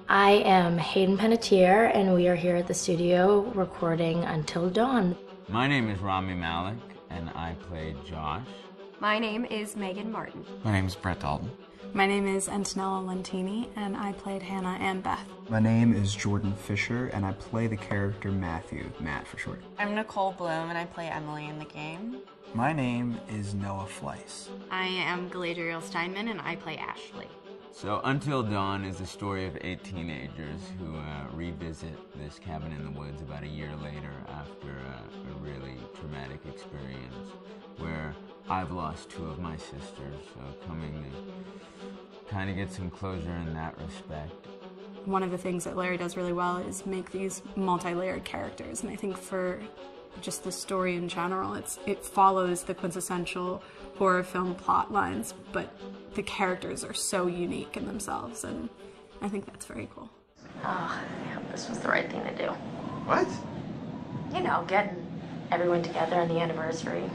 I am Hayden Panettiere, and we are here at the studio recording Until Dawn. My name is Rami Malek, and I play Josh. My name is Megan Martin. My name is Brett Dalton. My name is Antonella Lentini, and I played Hannah and Beth. My name is Jordan Fisher, and I play the character Matthew, Matt for short. I'm Nicole Bloom, and I play Emily in the game. My name is Noah Fleiss. I am Galadriel Steinman, and I play Ashley. So Until Dawn is the story of 8 teenagers who revisit this cabin in the woods about a year later after a really traumatic experience where I've lost 2 of my sisters, so coming to kind of get some closure in that respect. One of the things that Larry does really well is make these multi-layered characters, and I think for just the story in general, it follows the quintessential horror film plot lines, but the characters are so unique in themselves, and I think that's very cool. Oh, yeah, this was the right thing to do. What? You know, getting everyone together on the anniversary.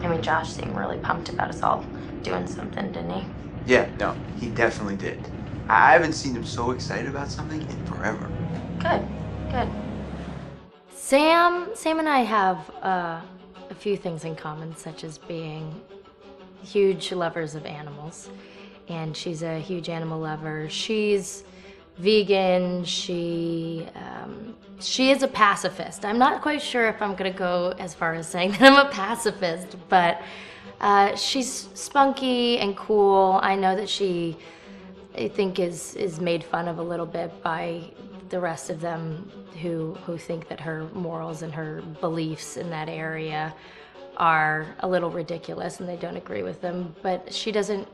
I mean, Josh seemed really pumped about us all doing something, didn't he? Yeah, no, he definitely did. I haven't seen him so excited about something in forever. Good, good. Sam and I have a few things in common, such as being huge lovers of animals, and she's a huge animal lover. She's vegan. She is a pacifist. I'm not quite sure if I'm gonna go as far as saying that I'm a pacifist, but she's spunky and cool. I know that she, I think, is made fun of a little bit by the rest of them who think that her morals and her beliefs in that area are a little ridiculous and they don't agree with them, but she doesn't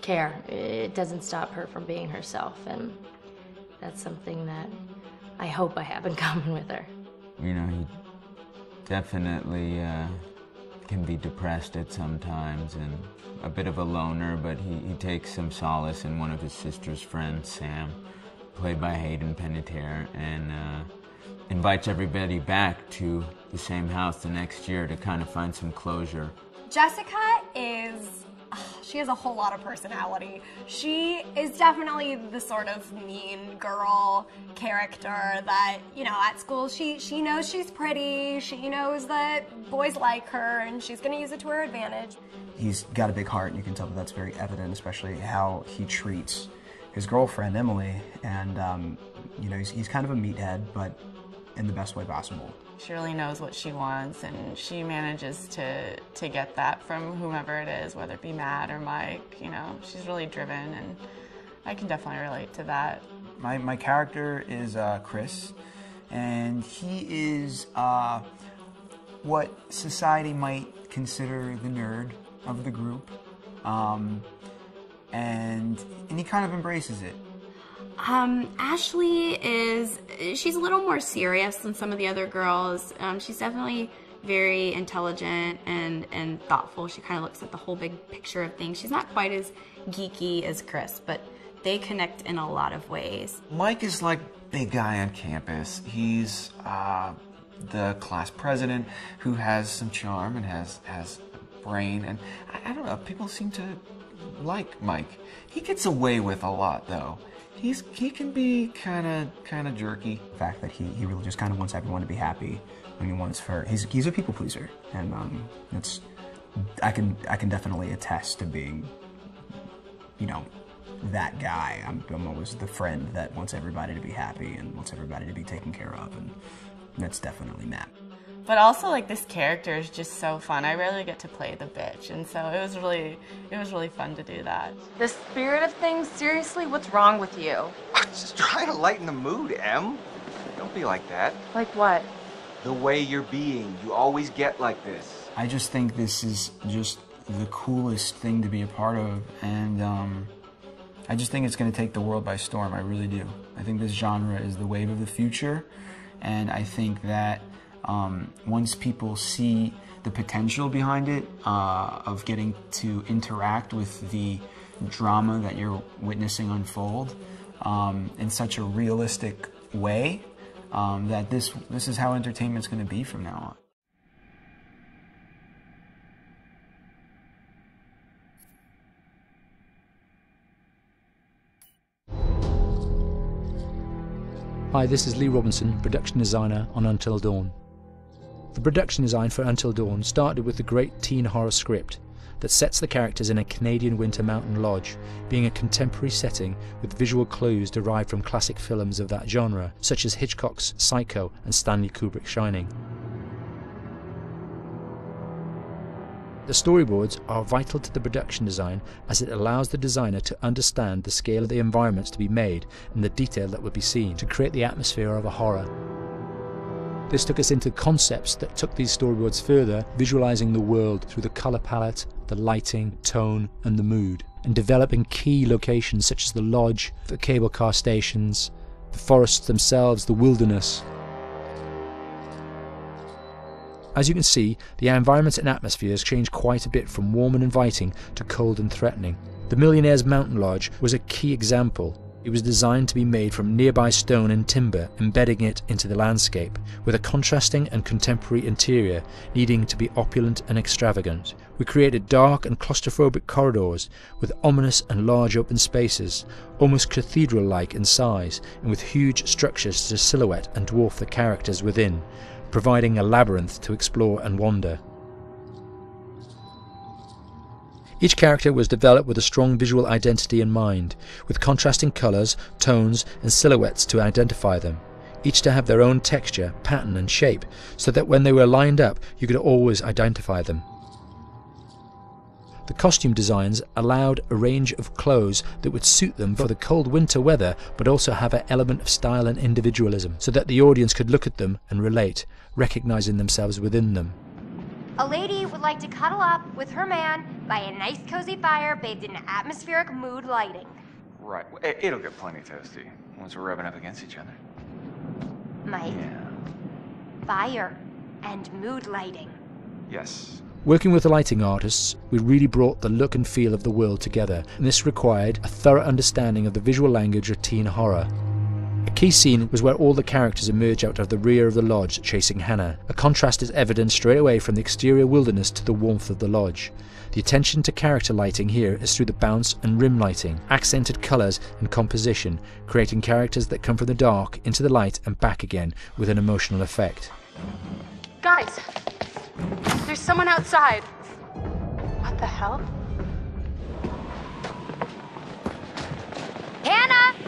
care. It doesn't stop her from being herself, and that's something that I hope I have in common with her. You know, he definitely can be depressed at some times and a bit of a loner, but he takes some solace in one of his sister's friends, Sam, played by Hayden Panettiere, and invites everybody back to the same house the next year to kind of find some closure. Jessica she has a whole lot of personality. She is definitely the sort of mean girl character that, you know, at school she knows she's pretty, she knows that boys like her, and she's gonna use it to her advantage. He's got a big heart, and you can tell that that's very evident, especially how he treats his girlfriend, Emily, and you know, he's kind of a meathead, but in the best way possible. She really knows what she wants, and she manages to get that from whomever it is, whether it be Matt or Mike. You know, she's really driven, and I can definitely relate to that. My character is Chris, and he is what society might consider the nerd of the group, and he kind of embraces it. Ashley she's a little more serious than some of the other girls. She's definitely very intelligent and thoughtful. She kind of looks at the whole big picture of things. She's not quite as geeky as Chris, but they connect in a lot of ways. Mike is like big guy on campus. He's the class president who has some charm and has a brain, and I don't know, people seem to like Mike. He gets away with a lot, though. He can be kind of jerky. The fact that he really just kind of wants everyone to be happy, and he's a people pleaser, and I can definitely attest to being, you know, that guy. I'm always the friend that wants everybody to be happy and wants everybody to be taken care of, and that's definitely Matt. But also, like, this character is just so fun. I rarely get to play the bitch, and so it was really fun to do that. The spirit of things, seriously, what's wrong with you? I'm just trying to lighten the mood, Em. Don't be like that. Like what? The way you're being. You always get like this. I just think this is just the coolest thing to be a part of, and I just think it's going to take the world by storm. I really do. I think this genre is the wave of the future, and I think that once people see the potential behind it, of getting to interact with the drama that you're witnessing unfold in such a realistic way, that this is how entertainment's going to be from now on. Hi, this is Lee Robinson, production designer on Until Dawn. The production design for Until Dawn started with the great teen horror script that sets the characters in a Canadian winter mountain lodge, being a contemporary setting with visual clues derived from classic films of that genre, such as Hitchcock's Psycho and Stanley Kubrick's Shining. The storyboards are vital to the production design as it allows the designer to understand the scale of the environments to be made and the detail that would be seen to create the atmosphere of a horror. This took us into concepts that took these storyboards further, visualizing the world through the color palette, the lighting, tone and the mood, and developing key locations such as the lodge, the cable car stations, the forests themselves, the wilderness. As you can see, the environments and atmospheres change quite a bit from warm and inviting to cold and threatening. The Millionaire's Mountain Lodge was a key example. It was designed to be made from nearby stone and timber, embedding it into the landscape, with a contrasting and contemporary interior needing to be opulent and extravagant. We created dark and claustrophobic corridors with ominous and large open spaces, almost cathedral-like in size, and with huge structures to silhouette and dwarf the characters within, providing a labyrinth to explore and wander. Each character was developed with a strong visual identity in mind, with contrasting colours, tones and silhouettes to identify them, each to have their own texture, pattern and shape, so that when they were lined up you could always identify them. The costume designs allowed a range of clothes that would suit them for the cold winter weather, but also have an element of style and individualism, so that the audience could look at them and relate, recognizing themselves within them. A lady would like to cuddle up with her man by a nice cozy fire bathed in atmospheric mood lighting. Right. It'll get plenty toasty once we're rubbing up against each other. Mike, Yeah. fire and mood lighting. Yes. Working with the lighting artists, we really brought the look and feel of the world together, and this required a thorough understanding of the visual language of teen horror. A key scene was where all the characters emerge out of the rear of the lodge chasing Hannah. A contrast is evident straight away from the exterior wilderness to the warmth of the lodge. The attention to character lighting here is through the bounce and rim lighting, accented colours and composition, creating characters that come from the dark into the light and back again with an emotional effect. Guys, there's someone outside. What the hell? Hannah!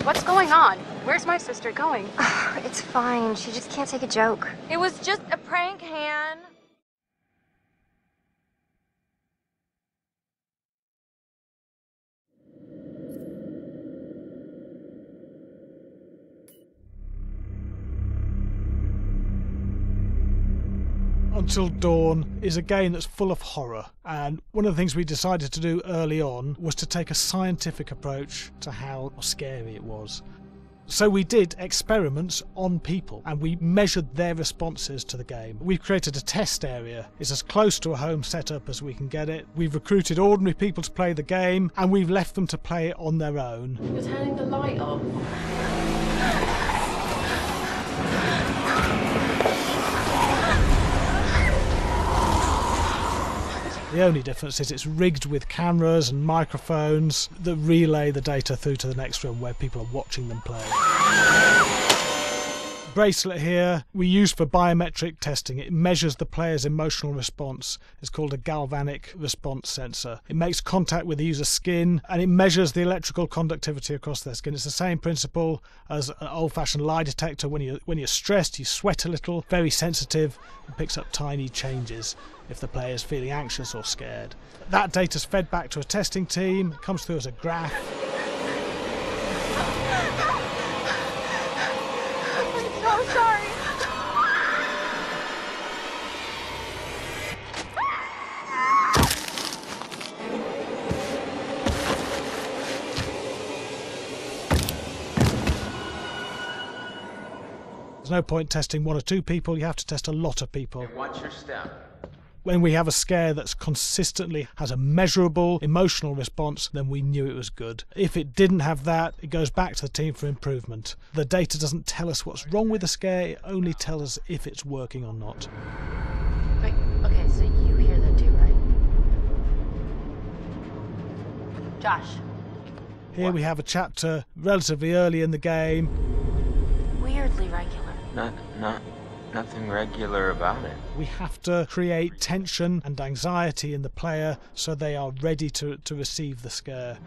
What's going on? Where's my sister going? It's fine. She just can't take a joke. It was just a prank, Han. Until Dawn is a game that's full of horror, and one of the things we decided to do early on was to take a scientific approach to how scary it was. So we did experiments on people and we measured their responses to the game. We've created a test area. It's as close to a home setup as we can get it. We've recruited ordinary people to play the game and we've left them to play it on their own. You're turning the light off. The only difference is it's rigged with cameras and microphones that relay the data through to the next room where people are watching them play. Bracelet here we use for biometric testing. It measures the player's emotional response. It's called a galvanic response sensor. It makes contact with the user's skin and it measures the electrical conductivity across their skin. It's the same principle as an old-fashioned lie detector. When you're stressed, you sweat a little, very sensitive, and picks up tiny changes if the player is feeling anxious or scared. That data's fed back to a testing team, it comes through as a graph. I'm so sorry. There's no point testing one or two people, you have to test a lot of people. Okay, what's your step? When we have a scare that's consistently has a measurable emotional response, then we knew it was good. If it didn't have that, it goes back to the team for improvement. The data doesn't tell us what's wrong with the scare, it only tells us if it's working or not. Wait, okay, so you hear that too, right? Josh. Here we have a chapter relatively early in the game weirdly regular. Nothing regular about it. We have to create tension and anxiety in the player so they are ready to receive the scare.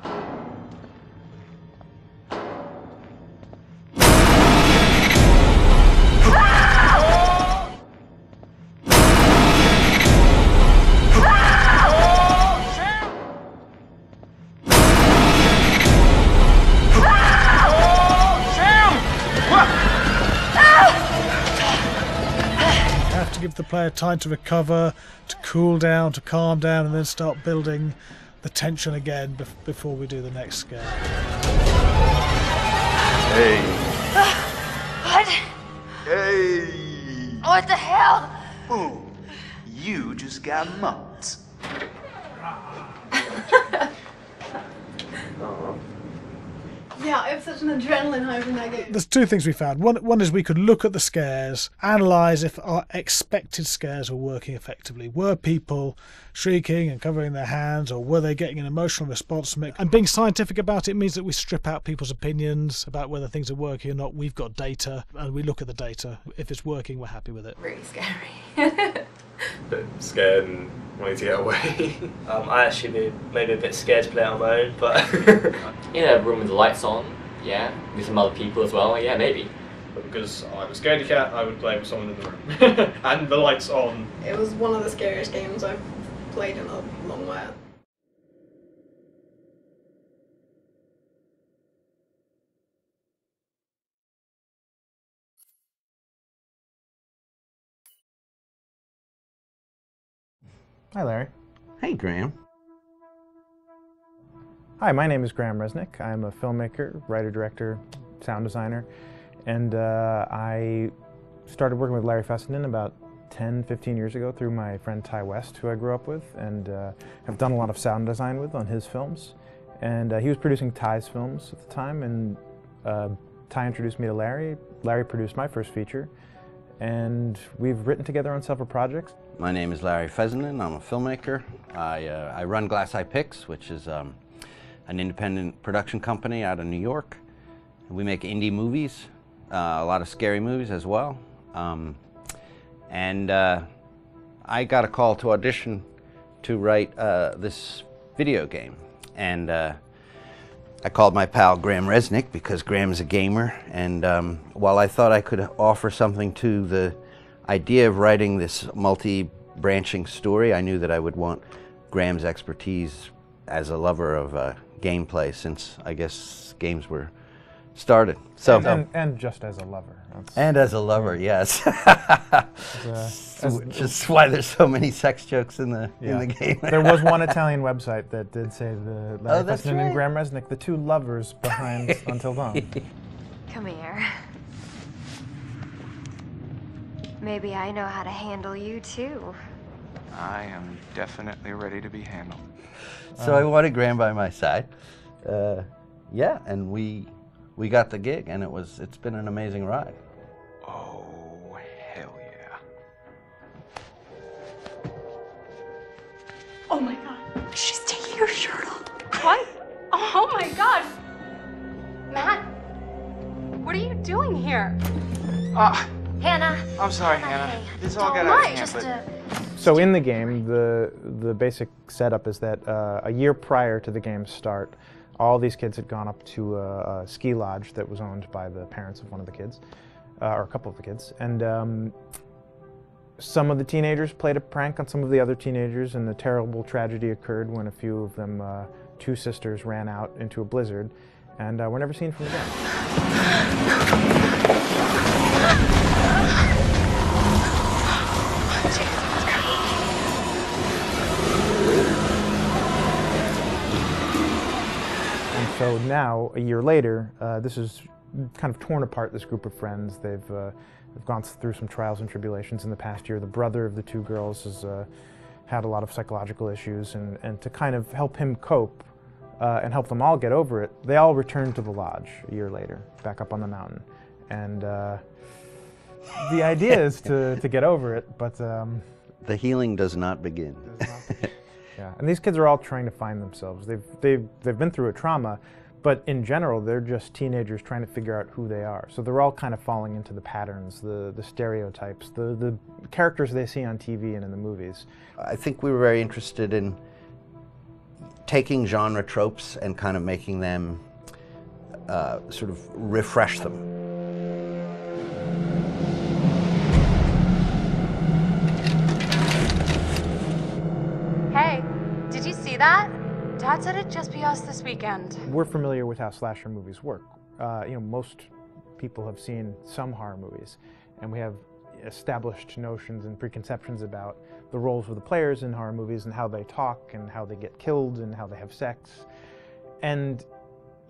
Give the player time to recover, to cool down, to calm down, and then start building the tension again before we do the next scare. Hey. What? Hey. What the hell? Boom. You just got mugged. Yeah, I have such an adrenaline high from that game. There's two things we found. One is we could look at the scares, analyse if our expected scares were working effectively. Were people shrieking and covering their hands, or were they getting an emotional response from it? And being scientific about it means that we strip out people's opinions about whether things are working or not. We've got data, and we look at the data. If it's working, we're happy with it. Really scary. Bit scared and wanting to get away. I actually maybe a bit scared to play it on my own, but in a room with the lights on, yeah, with some other people as well, yeah, maybe. But because I'm a scaredy cat, I would play with someone in the room. And the lights on. It was one of the scariest games I've played in a long while. Hi, Larry. Hey, Graham. Hi, my name is Graham Resnick. I'm a filmmaker, writer, director, sound designer, and I started working with Larry Fessenden about 10, 15 years ago through my friend Ty West, who I grew up with, and have done a lot of sound design with on his films. And he was producing Ty's films at the time, and Ty introduced me to Larry. Larry produced my first feature, and we've written together on several projects. My name is Larry Fessenden. I'm a filmmaker. I run Glass Eye Pix, which is an independent production company out of New York. We make indie movies, a lot of scary movies as well. And I got a call to audition to write this video game. And I called my pal Graham Resnick because Graham is a gamer. And while I thought I could offer something to the idea of writing this multi-branching story, I knew that I would want Graham's expertise as a lover of gameplay, since I guess games were started. So and just as a lover. And as a lover, yes. Just why there's so many sex jokes in the game. There was one Italian website that did say the Larry that's Fessenden right. and Graham Resnick, the two lovers behind Until Dawn. Come here. Maybe I know how to handle you too. I am definitely ready to be handled. So I wanted Graham by my side. Yeah, and we got the gig, and it's been an amazing ride. Oh, hell yeah. Oh my god. She's taking her shirt off. What? Oh my god. Matt, what are you doing here? Hannah. I'm sorry, Hannah. This all got out of hand, So in the game, the basic setup is that a year prior to the game's start, all these kids had gone up to a ski lodge that was owned by the parents of one of the kids, or a couple of the kids, and some of the teenagers played a prank on some of the other teenagers, and a terrible tragedy occurred when a few of them, two sisters, ran out into a blizzard, and were never seen from again. So now, a year later, this is kind of torn apart, this group of friends. They've gone through some trials and tribulations in the past year. The brother of the two girls has had a lot of psychological issues, and to kind of help him cope and help them all get over it, they all returned to the lodge a year later, back up on the mountain. And the idea is to get over it, but... the healing does not begin. Yeah, and these kids are all trying to find themselves. They've been through a trauma, But in general, they're just teenagers trying to figure out who they are. So they're all kind of falling into the patterns, the stereotypes, the characters they see on TV and in the movies. I think we were very interested in taking genre tropes and kind of making them sort of refresh them. Hey, did you see that? Dad said it'd just be us this weekend. We're familiar with how slasher movies work. You know, most people have seen some horror movies, and we have established notions and preconceptions about the roles of the players in horror movies and how they talk and how they get killed and how they have sex. And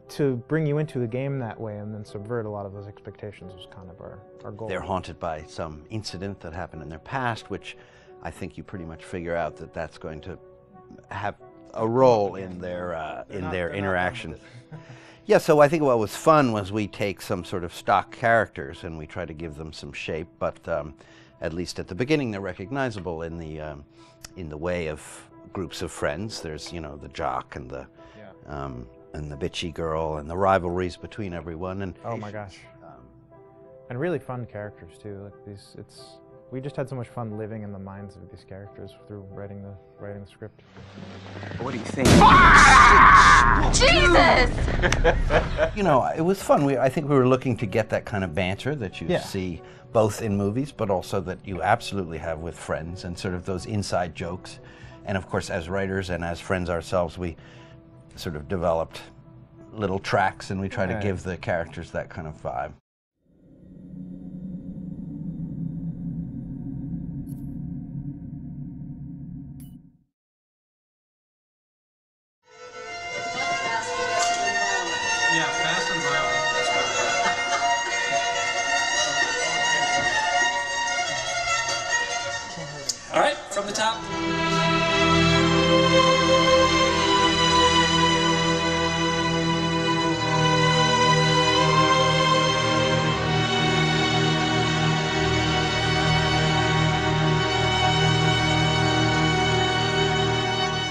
to bring you into the game that way and then subvert a lot of those expectations was kind of our goal. They're haunted by some incident that happened in their past, which I think you pretty much figure out that that's going to have a role in their interaction. Yeah, so I think what was fun was we take some sort of stock characters and we try to give them some shape, but at least at the beginning they're recognizable in the way of groups of friends. There's, you know, the jock and the bitchy girl and the rivalries between everyone. And oh my gosh, and really fun characters too. Like these, we just had so much fun living in the minds of these characters through writing the script. What do you think? Jesus! You know, it was fun. I think we were looking to get that kind of banter that you Yeah. see both in movies, but also that you absolutely have with friends, and sort of those inside jokes. And of course, as writers and as friends ourselves, we sort of developed little tracks, and we try to give the characters that kind of vibe. Yeah, fast and violent. That's good. All right, from the top.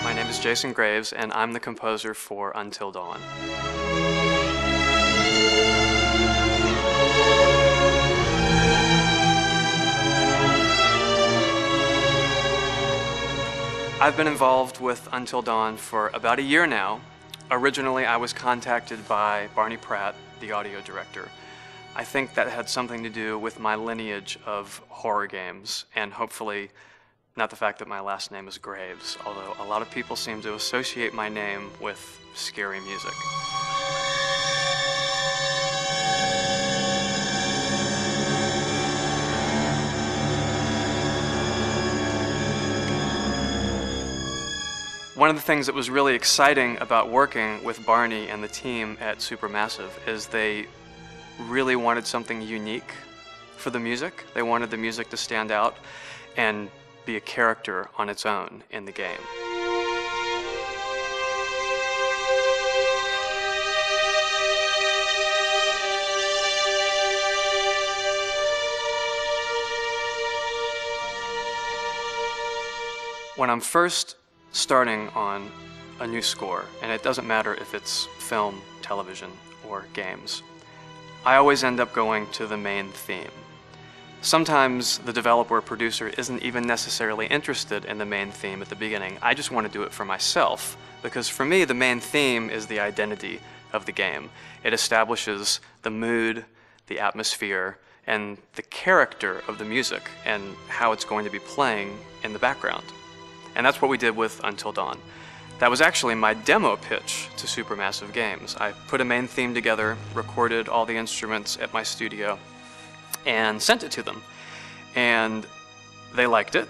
My name is Jason Graves, and I'm the composer for Until Dawn. I've been involved with Until Dawn for about a year now. Originally, I was contacted by Barney Pratt, the audio director. I think that had something to do with my lineage of horror games, and hopefully not the fact that my last name is Graves, although a lot of people seem to associate my name with scary music. One of the things that was really exciting about working with Barney and the team at Supermassive is they really wanted something unique for the music. They wanted the music to stand out and be a character on its own in the game. When I'm first starting on a new score, and it doesn't matter if it's film, television, or games, I always end up going to the main theme. Sometimes the developer or producer isn't even necessarily interested in the main theme at the beginning. I just want to do it for myself, because for me the main theme is the identity of the game. It establishes the mood, the atmosphere, and the character of the music and how it's going to be playing in the background. And that's what we did with Until Dawn. That was actually my demo pitch to Supermassive Games. I put a main theme together, recorded all the instruments at my studio, and sent it to them. And they liked it.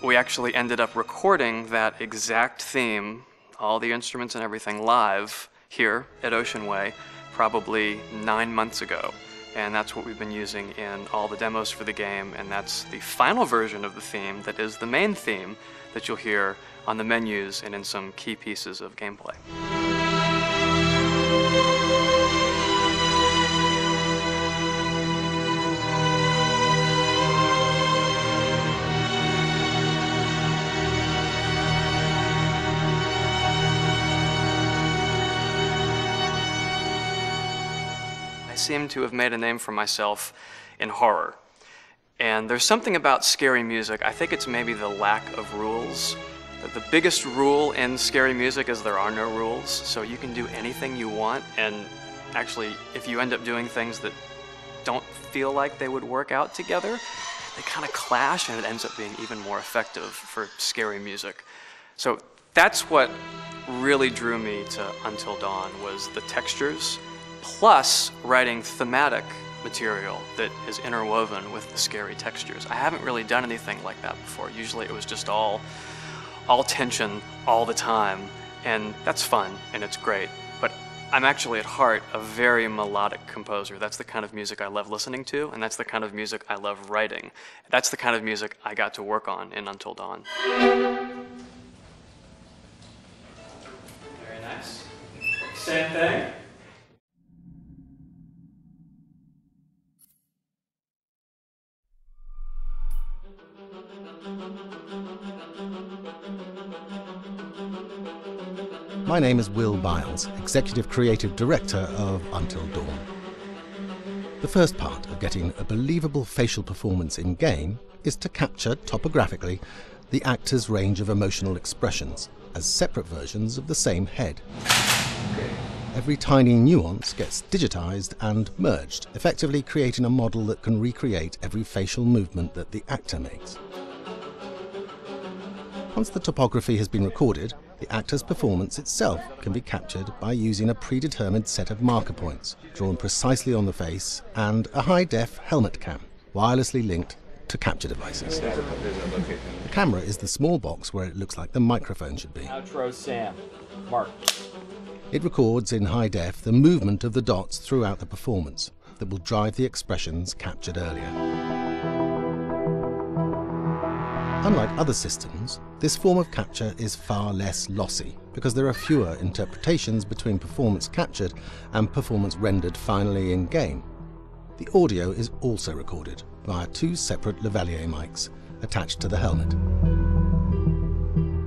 We actually ended up recording that exact theme, all the instruments and everything, live here at Ocean Way probably 9 months ago. And that's what we've been using in all the demos for the game, and that's the final version of the theme that is the main theme that you'll hear on the menus and in some key pieces of gameplay. seem to have made a name for myself in horror. And there's something about scary music, I think it's maybe the lack of rules. The biggest rule in scary music is there are no rules, so you can do anything you want, and actually, if you end up doing things that don't feel like they would work out together, they kind of clash, and it ends up being even more effective for scary music. So that's what really drew me to Until Dawn, was the textures, plus writing thematic material that is interwoven with the scary textures. I haven't really done anything like that before. Usually it was just all tension all the time, and that's fun and it's great. But I'm actually at heart a very melodic composer. That's the kind of music I love listening to, and that's the kind of music I love writing. That's the kind of music I got to work on in Until Dawn. Very nice. Same thing. My name is Will Biles, Executive Creative Director of Until Dawn. The first part of getting a believable facial performance in-game is to capture topographically the actor's range of emotional expressions as separate versions of the same head. Every tiny nuance gets digitized and merged, effectively creating a model that can recreate every facial movement that the actor makes. Once the topography has been recorded, the actor's performance itself can be captured by using a predetermined set of marker points, drawn precisely on the face, and a high-def helmet cam, wirelessly linked to capture devices. The camera is the small box where it looks like the microphone should be. Outro Sam. Mark. It records in high def the movement of the dots throughout the performance that will drive the expressions captured earlier. Unlike other systems, this form of capture is far less lossy because there are fewer interpretations between performance captured and performance rendered finally in-game. The audio is also recorded via two separate lavalier mics attached to the helmet.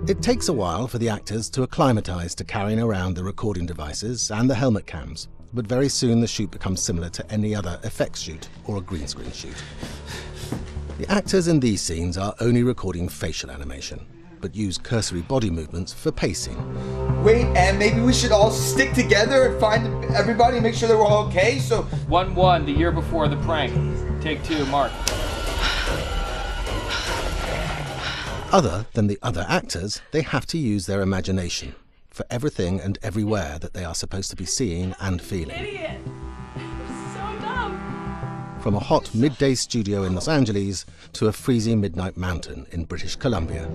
It takes a while for the actors to acclimatise to carrying around the recording devices and the helmet cams, but very soon the shoot becomes similar to any other effects shoot or a green screen shoot. The actors in these scenes are only recording facial animation, but use cursory body movements for pacing. Wait, and maybe we should all stick together and find everybody and make sure they're all okay, so... 1-1, the year before the prank. Take 2, Mark. Other than the other actors, they have to use their imagination for everything and everywhere that they are supposed to be seeing and feeling. Idiot! So dumb! From a hot midday studio in Los Angeles to a freezing midnight mountain in British Columbia.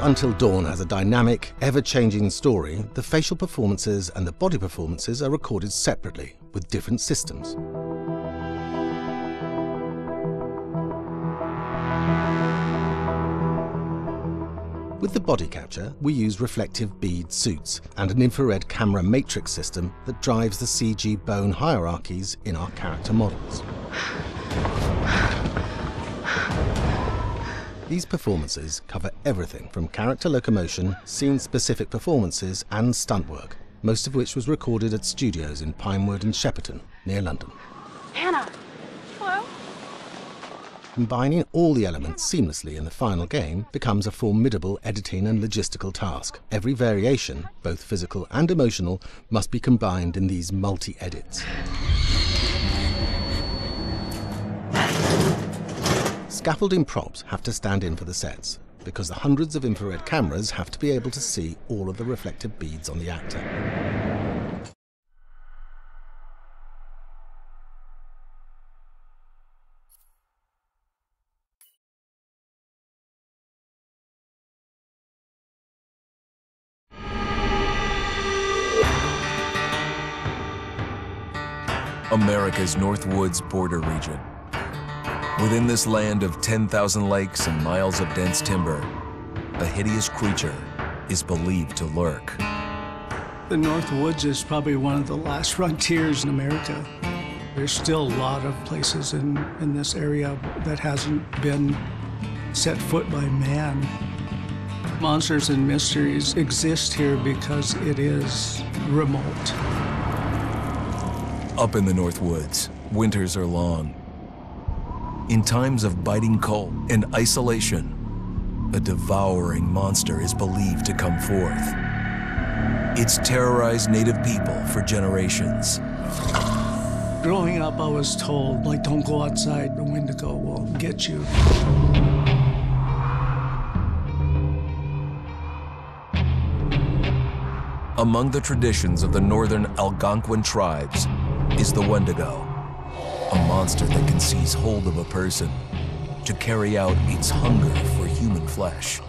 Until Dawn has a dynamic, ever-changing story, the facial performances and the body performances are recorded separately, with different systems. With the body capture, we use reflective bead suits and an infrared camera matrix system that drives the CG bone hierarchies in our character models. These performances cover everything from character locomotion, scene-specific performances and stunt work, most of which was recorded at studios in Pinewood and Shepperton, near London. Hannah! Hello? Combining all the elements seamlessly in the final game becomes a formidable editing and logistical task. Every variation, both physical and emotional, must be combined in these multi-edits. Scaffolding props have to stand in for the sets, because the hundreds of infrared cameras have to be able to see all of the reflective beads on the actor. America's Northwoods border region. Within this land of 10,000 lakes and miles of dense timber, a hideous creature is believed to lurk. The North Woods is probably one of the last frontiers in America. There's still a lot of places in this area that hasn't been set foot by man. Monsters and mysteries exist here because it is remote. Up in the North Woods, winters are long. In times of biting cold and isolation, a devouring monster is believed to come forth. It's terrorized native people for generations. Growing up, I was told, like, don't go outside, the Wendigo will get you. Among the traditions of the northern Algonquin tribes is the Wendigo, a monster that can seize hold of a person to carry out its hunger for human flesh.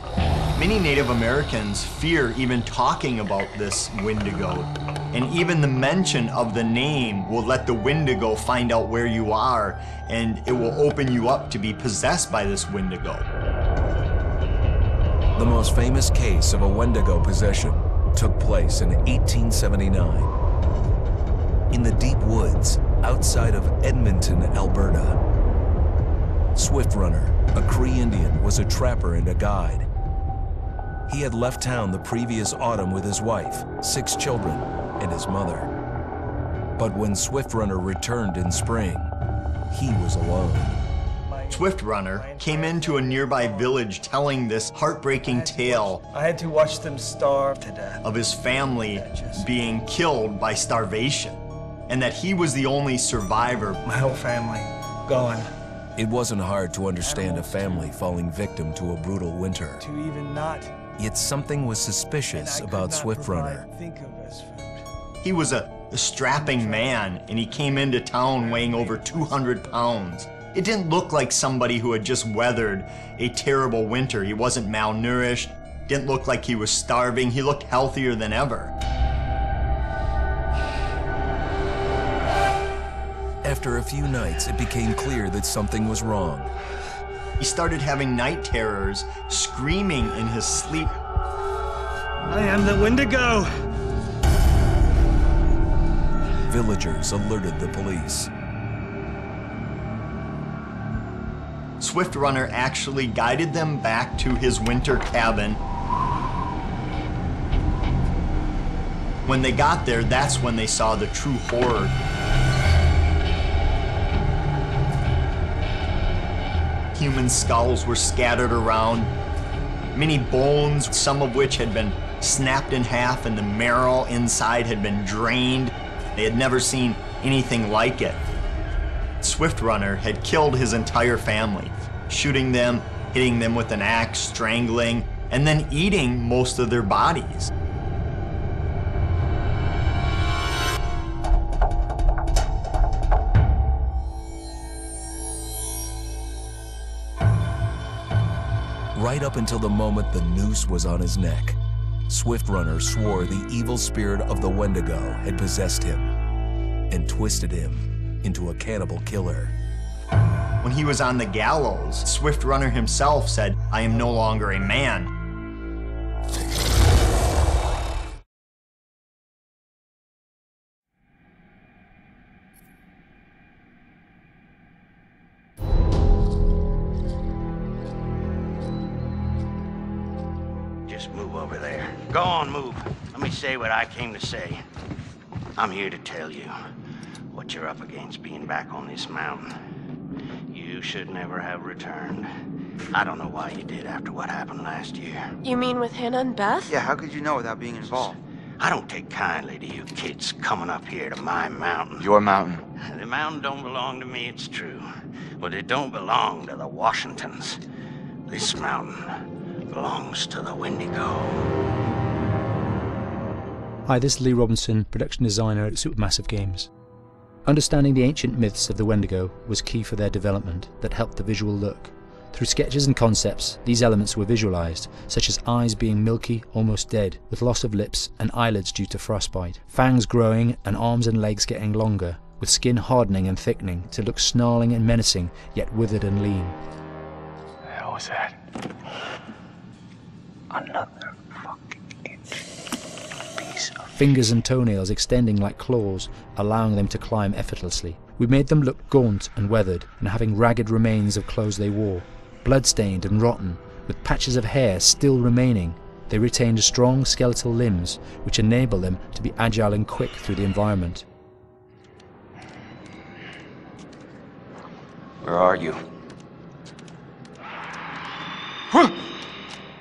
Many Native Americans fear even talking about this Wendigo, and even the mention of the name will let the Wendigo find out where you are, and it will open you up to be possessed by this Wendigo. The most famous case of a Wendigo possession took place in 1879 in the deep woods outside of Edmonton, Alberta. Swift Runner, a Cree Indian, was a trapper and a guide. He had left town the previous autumn with his wife, 6 children, and his mother. But when Swift Runner returned in spring, he was alone. Swift Runner came into a nearby village telling this heartbreaking tale. I had to watch them starve to death. Of his family being killed by starvation, and that he was the only survivor. My whole family gone. It wasn't hard to understand a family falling victim to a brutal winter. To even not. Yet something was suspicious about Swift Runner. He was a strapping man, and he came into town weighing over 200 pounds. It didn't look like somebody who had just weathered a terrible winter. He wasn't malnourished, didn't look like he was starving. He looked healthier than ever. After a few nights, it became clear that something was wrong. He started having night terrors, screaming in his sleep. I am the Wendigo! Villagers alerted the police. Swift Runner actually guided them back to his winter cabin. When they got there, that's when they saw the true horror. Human skulls were scattered around, many bones, some of which had been snapped in half, and the marrow inside had been drained. They had never seen anything like it. Swift Runner had killed his entire family, shooting them, hitting them with an axe, strangling, and then eating most of their bodies. Right up until the moment the noose was on his neck, Swift Runner swore the evil spirit of the Wendigo had possessed him and twisted him into a cannibal killer. When he was on the gallows, Swift Runner himself said, "I am no longer a man." Just move over there. Go on, move. Let me say what I came to say. I'm here to tell you what you're up against being back on this mountain. You should never have returned. I don't know why you did after what happened last year. You mean with Hannah and Beth? Yeah, how could you know without being involved? I don't take kindly to you kids coming up here to my mountain. Your mountain. The mountain don't belong to me, it's true. But it don't belong to the Washingtons. This mountain belongs to the Wendigo. Hi, this is Lee Robinson, production designer at Supermassive Games. Understanding the ancient myths of the Wendigo was key for their development that helped the visual look. Through sketches and concepts, these elements were visualized, such as eyes being milky, almost dead, with loss of lips and eyelids due to frostbite, fangs growing and arms and legs getting longer, with skin hardening and thickening to look snarling and menacing, yet withered and lean. What the hell was that? Another fucking piece of... Fingers and toenails extending like claws, allowing them to climb effortlessly. We made them look gaunt and weathered, and having ragged remains of clothes they wore. Blood-stained and rotten, with patches of hair still remaining, they retained strong skeletal limbs, which enable them to be agile and quick through the environment. Where are you?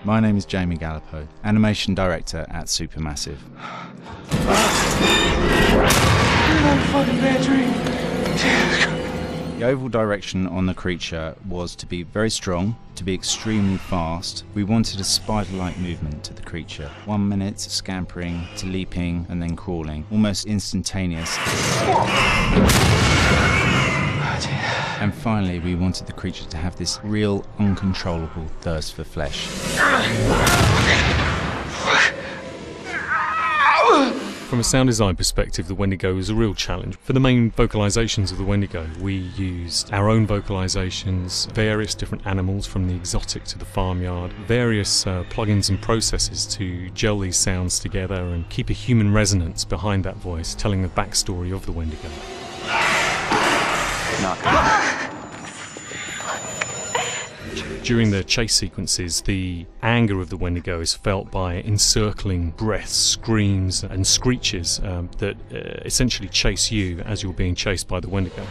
My name is Jamie Gallipo, Animation Director at Supermassive. The overall direction on the creature was to be very strong, to be extremely fast. We wanted a spider-like movement to the creature. 1 minute scampering to leaping and then crawling, almost instantaneous. And finally, we wanted the creature to have this real, uncontrollable thirst for flesh. From a sound design perspective, the Wendigo is a real challenge. For the main vocalisations of the Wendigo, we used our own vocalisations, various different animals from the exotic to the farmyard, various plugins and processes to gel these sounds together and keep a human resonance behind that voice, telling the backstory of the Wendigo. During the chase sequences, the anger of the Wendigo is felt by encircling breaths, screams and screeches that essentially chase you as you're being chased by the Wendigo.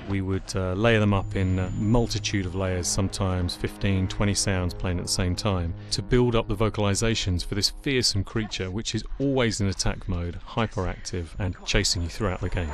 We would layer them up in a multitude of layers, sometimes 15, 20 sounds playing at the same time, to build up the vocalizations for this fearsome creature which is always in attack mode, hyperactive and chasing you throughout the game.